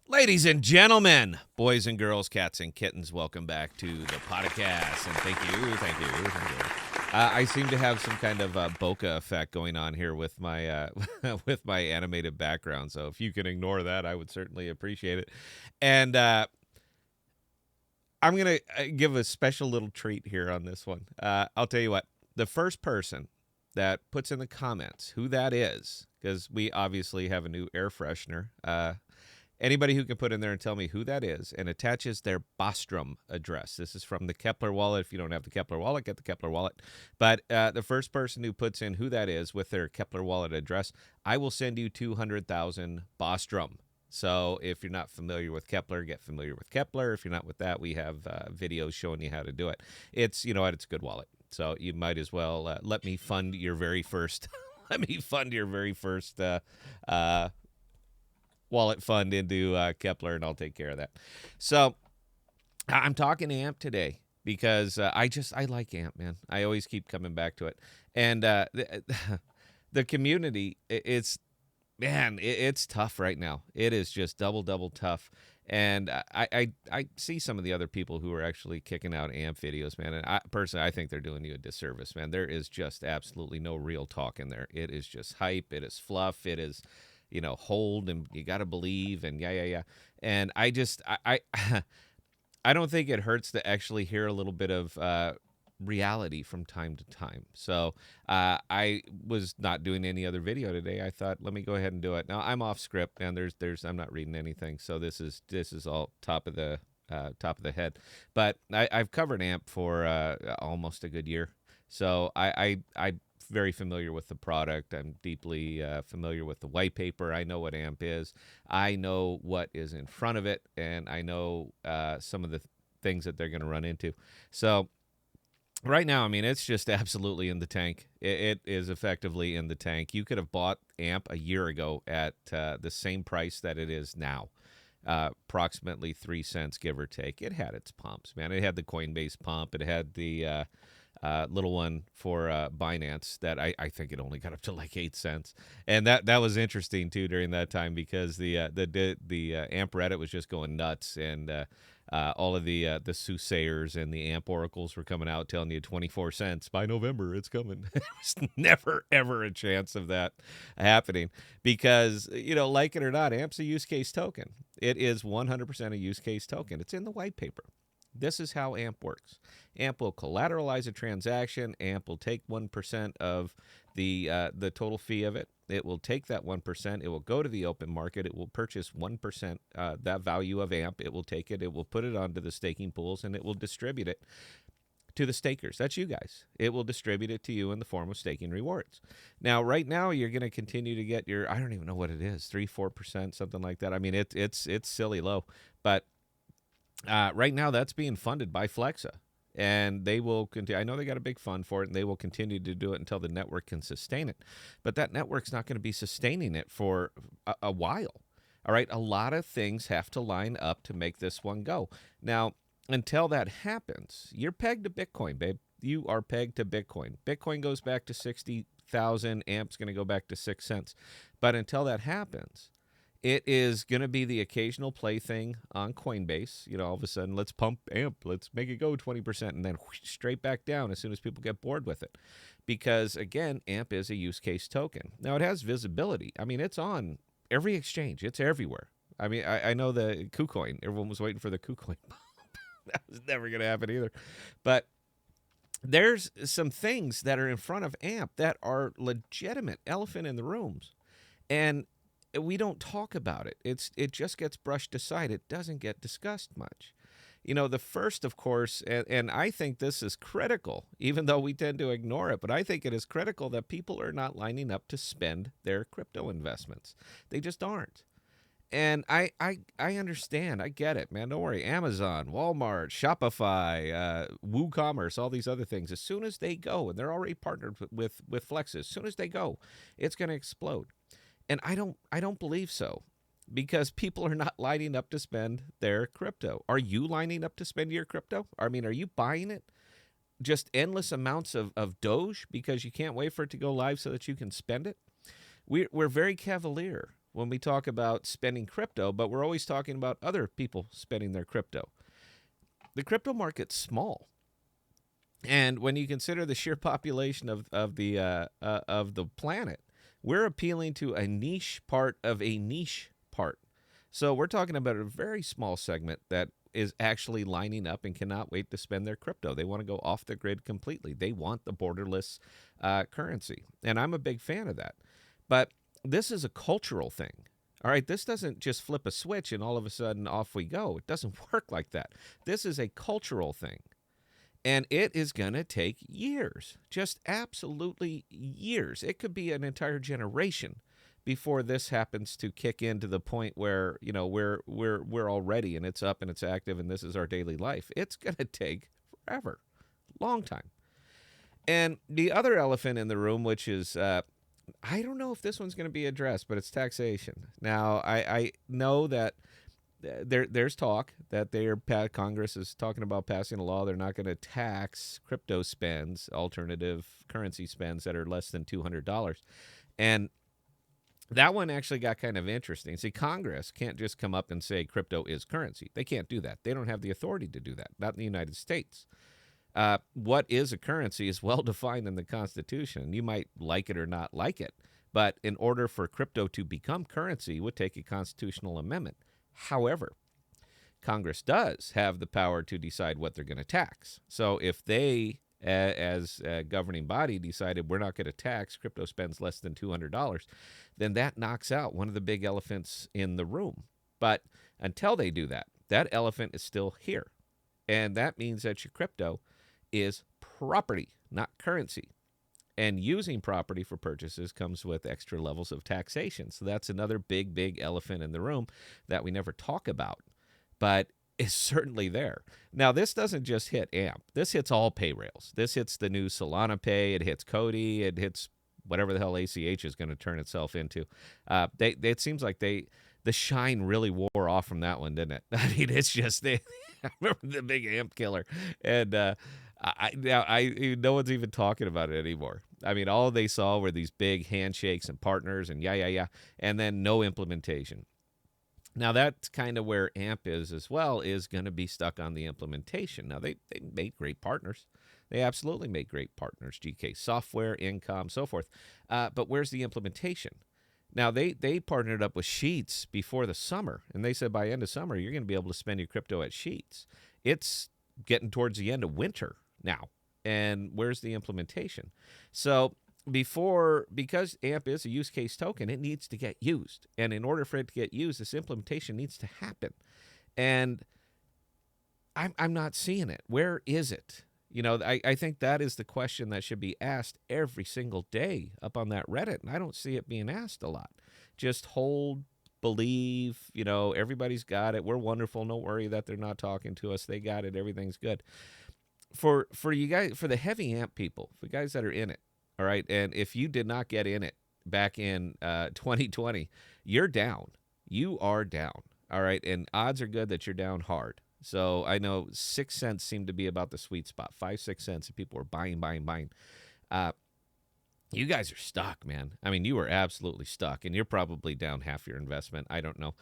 Ladies and gentlemen, boys and girls, cats and kittens, welcome back to the podcast. And thank you. I seem to have some kind of bokeh effect going on here with my with my animated background. So if you can ignore that, I would certainly appreciate it. And I'm gonna give a special little treat here on this one. I'll tell you what. The first person that puts in the comments who that is, because we obviously have a new air freshener. Anybody who can put in there and tell me who that is and attaches their Bostrom address. This is from the Kepler wallet. If you don't have the Kepler wallet, get the Kepler wallet. But the first person who puts in who that is with their Kepler wallet address, I will send you 200,000 Bostrom. So if you're not familiar with Kepler, get familiar with Kepler. If you're not with that, we have videos showing you how to do it. It's, it's a good wallet. So you might as well let me fund your very first, wallet fund into Kepler, and I'll take care of that. So I'm talking AMP today because I like AMP, man. I always keep coming back to it, and the community, it's tough right now. It is just double tough. And I see some of the other people who are actually kicking out AMP videos, man. And personally, I think they're doing you a disservice, man. There is just absolutely no real talk in there. It is just hype. It is fluff. It is, hold and you got to believe and yeah. And I I don't think it hurts to actually hear a little bit of reality from time to time. So I was not doing any other video today. I thought, let me go ahead and do it. Now I'm off script, and I'm not reading anything. So this is all top of the head. But I've covered AMP for almost a good year. So I'm very familiar with the product. I'm deeply familiar with the white paper. I know what AMP is. I know what is in front of it, and I know some of the things that they're going to run into. So right now, I mean, it's just absolutely in the tank. It is effectively in the tank. You could have bought AMP a year ago at the same price that it is now. Approximately 3 cents, give or take. It had its pumps, man. It had the Coinbase pump. It had the little one for Binance that I think it only got up to like 8 cents, and that was interesting too during that time because the AMP Reddit was just going nuts, and all of the soothsayers and the AMP oracles were coming out telling you 24 cents by November it's coming. There was never ever a chance of that happening because like it or not, AMP's a use case token. It is 100% a use case token. It's in the white paper. This is how AMP works. AMP will collateralize a transaction. AMP will take 1% of the total fee of it. It will take that 1%. It will go to the open market. It will purchase 1% that value of AMP. It will take it. It will put it onto the staking pools, and it will distribute it to the stakers. That's you guys. It will distribute it to you in the form of staking rewards. Now, right now, you're going to continue to get your, I don't even know what it is, 3-4%, something like that. I mean, it's silly low, but right now, that's being funded by Flexa, and they will continue. I know they got a big fund for it, and they will continue to do it until the network can sustain it. But that network's not going to be sustaining it for a while. All right, a lot of things have to line up to make this one go. Now, until that happens, you're pegged to Bitcoin, babe. You are pegged to Bitcoin. Bitcoin goes back to 60,000. AMP's going to go back to 6 cents. But until that happens, it is going to be the occasional plaything on Coinbase. All of a sudden, let's pump AMP. Let's make it go 20%, and then whoosh, straight back down as soon as people get bored with it. Because, again, AMP is a use case token. Now, it has visibility. I mean, it's on every exchange. It's everywhere. I mean, I know the KuCoin. Everyone was waiting for the KuCoin. That was never going to happen either. But there's some things that are in front of AMP that are legitimate elephant in the rooms. And we don't talk about it. It just gets brushed aside. It doesn't get discussed much. The first, of course, and I think this is critical, even though we tend to ignore it, but I think it is critical that people are not lining up to spend their crypto investments. They just aren't. And I understand. I get it, man. Don't worry. Amazon, Walmart, Shopify, WooCommerce, all these other things. As soon as they go, and they're already partnered with Flex, as soon as they go, it's going to explode. And I don't believe so, because people are not lining up to spend their crypto. Are you lining up to spend your crypto? I mean, are you buying it? Just endless amounts of Doge because you can't wait for it to go live so that you can spend it? We're very cavalier when we talk about spending crypto, but we're always talking about other people spending their crypto. The crypto market's small. And when you consider the sheer population of the planet, we're appealing to a niche part of a niche part. So we're talking about a very small segment that is actually lining up and cannot wait to spend their crypto. They want to go off the grid completely. They want the borderless currency, and I'm a big fan of that. But this is a cultural thing. All right, this doesn't just flip a switch and all of a sudden off we go. It doesn't work like that. This is a cultural thing. And it is going to take years, just absolutely years. It could be an entire generation before this happens to kick in to the point where, you know, we're all ready and it's up and it's active and this is our daily life. It's going to take forever, long time. And the other elephant in the room, which is, I don't know if this one's going to be addressed, but it's taxation. Now, I know that there's talk that Congress is talking about passing a law. They're not going to tax crypto spends, alternative currency spends that are less than $200. And that one actually got kind of interesting. See, Congress can't just come up and say crypto is currency. They can't do that. They don't have the authority to do that, not in the United States. What is a currency is well defined in the Constitution. You might like it or not like it, but in order for crypto to become currency, it would take a constitutional amendment. However, Congress does have the power to decide what they're going to tax. So if they, as a governing body, decided we're not going to tax crypto spends less than $200, then that knocks out one of the big elephants in the room. But until they do that, that elephant is still here. And that means that your crypto is property, not currency. And using property for purchases comes with extra levels of taxation. So that's another big, big elephant in the room that we never talk about, but is certainly there. Now, this doesn't just hit AMP. This hits all pay rails. This hits the new Solana Pay. It hits Cody. It hits whatever the hell ACH is going to turn itself into. It seems like the shine really wore off from that one, didn't it? I mean, it's just, I remember the big AMP killer. And, no one's even talking about it anymore. I mean, all they saw were these big handshakes and partners and yeah, and then no implementation. Now, that's kind of where AMP is as well, is going to be stuck on the implementation. Now, they made great partners. They absolutely made great partners, GK Software, Incom, so forth. But where's the implementation? Now, they partnered up with Sheets before the summer, and they said by end of summer, you're going to be able to spend your crypto at Sheets. It's getting towards the end of winter now, and where's the implementation? So because AMP is a use case token, it needs to get used, and in order for it to get used, this implementation needs to happen. And I'm not seeing it. Where is it? You know, I think that is the question that should be asked every single day up on that Reddit, and I don't see it being asked a lot. Just hold, believe, you know, everybody's got it. We're wonderful. Don't worry that they're not talking to us. They got it. Everything's good. For you guys, for the heavy AMP people, for guys that are in it, all right, and if you did not get in it back in 2020, you're down. You are down, all right, and odds are good that you're down hard. So I know 6 cents seemed to be about the sweet spot, 5-6 cents, and people were buying. You guys are stuck, man. I mean, you are absolutely stuck, and you're probably down half your investment. I don't know.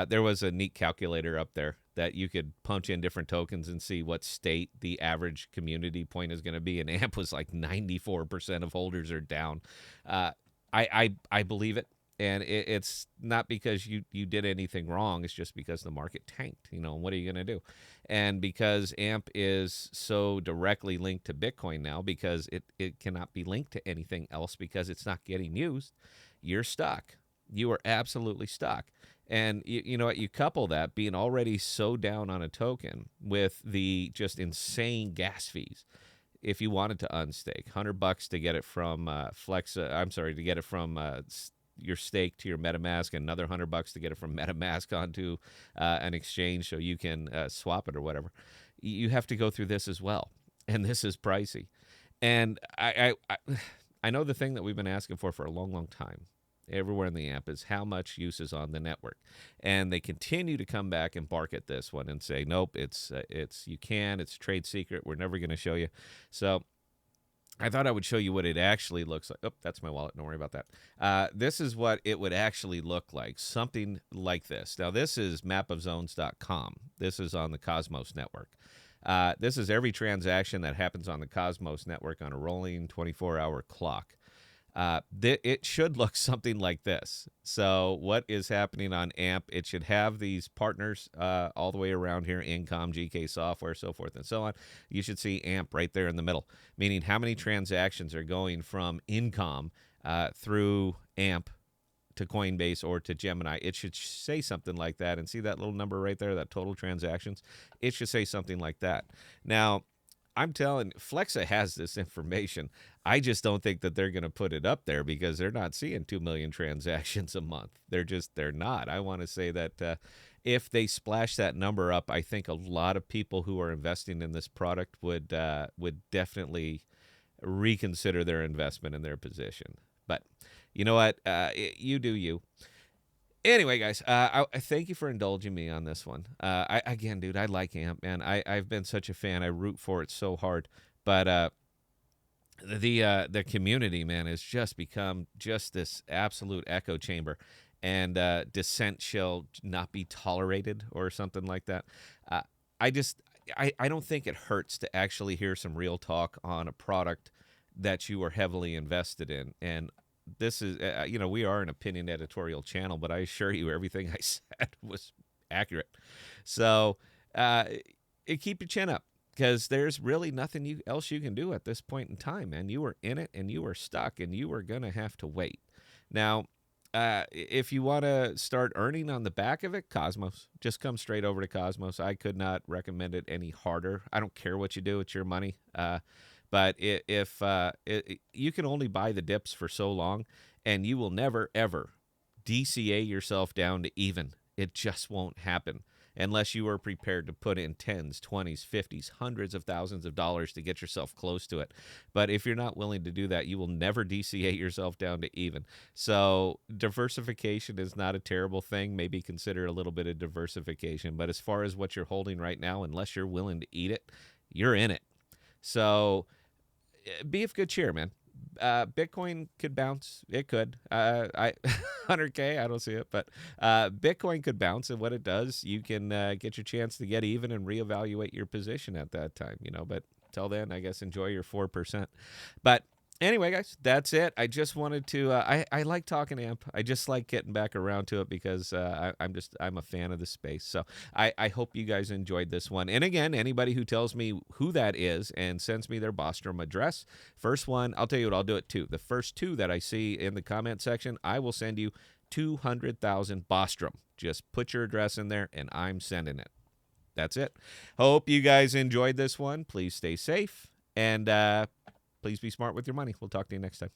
There was a neat calculator up there that you could punch in different tokens and see what state the average community point is going to be, and AMP was like 94% of holders are down. I believe it. And it's not because you did anything wrong. It's just because the market tanked. You know, what are you going to do? And because AMP is so directly linked to Bitcoin now, because it cannot be linked to anything else because it's not getting used, you're stuck. You are absolutely stuck. And you know what? You couple that being already so down on a token with the just insane gas fees. If you wanted to unstake, $100 to get it from to get it from your stake to your MetaMask, and another $100 to get it from MetaMask onto an exchange so you can swap it or whatever. You have to go through this as well, and this is pricey. And I know the thing that we've been asking for a long, long time, everywhere in the AMP, is how much use is on the network, and they continue to come back and bark at this one and say, nope, it's trade secret. We're never going to show you. So I thought I would show you what it actually looks like. Oh, that's my wallet. Don't worry about that. This is what it would actually look like. Something like this. Now, this is mapofzones.com. This is on the Cosmos network. This is every transaction that happens on the Cosmos network on a rolling 24-hour clock. It should look something like this. So what is happening on AMP? It should have these partners all the way around here, Incom, GK Software, so forth and so on. You should see AMP right there in the middle, meaning how many transactions are going from Incom through AMP to Coinbase or to Gemini. It should say something like that. And see that little number right there, that total transactions? It should say something like that. Now, I'm telling Flexa has this information. I just don't think that they're going to put it up there because they're not seeing 2 million transactions a month. They're not. I want to say that if they splash that number up, I think a lot of people who are investing in this product would definitely reconsider their investment in their position. But you know what? You do you. Anyway, guys, I thank you for indulging me on this one. Again, dude, I like AMP, man. I've been such a fan. I root for it so hard. But the community, man, has just become just this absolute echo chamber, and dissent shall not be tolerated or something like that. Uh, I just I don't think it hurts to actually hear some real talk on a product that you are heavily invested in. And this is, we are an opinion editorial channel, but I assure you everything I said was accurate. So keep your chin up because there's really nothing else you can do at this point in time, man. You were in it and you were stuck and you were going to have to wait. Now, if you want to start earning on the back of it, Cosmos, just come straight over to Cosmos. I could not recommend it any harder. I don't care what you do. It's your money. But if you can only buy the dips for so long, and you will never, ever DCA yourself down to even. It just won't happen unless you are prepared to put in 10s, 20s, 50s, hundreds of thousands of dollars to get yourself close to it. But if you're not willing to do that, you will never DCA yourself down to even. So diversification is not a terrible thing. Maybe consider a little bit of diversification. But as far as what you're holding right now, unless you're willing to eat it, you're in it. So be of good cheer, man. Bitcoin could bounce. It could. 100K, I don't see it, but Bitcoin could bounce, and what it does, you can get your chance to get even and reevaluate your position at that time, But till then, I guess enjoy your 4%. But anyway, guys, that's it. I just wanted to. I like talking AMP. I just like getting back around to it because I'm a fan of the space. So I hope you guys enjoyed this one. And again, anybody who tells me who that is and sends me their Bostrom address, first one, I'll tell you what, I'll do it too. The first two that I see in the comment section, I will send you 200,000 Bostrom. Just put your address in there, and I'm sending it. That's it. Hope you guys enjoyed this one. Please stay safe and. Please be smart with your money. We'll talk to you next time.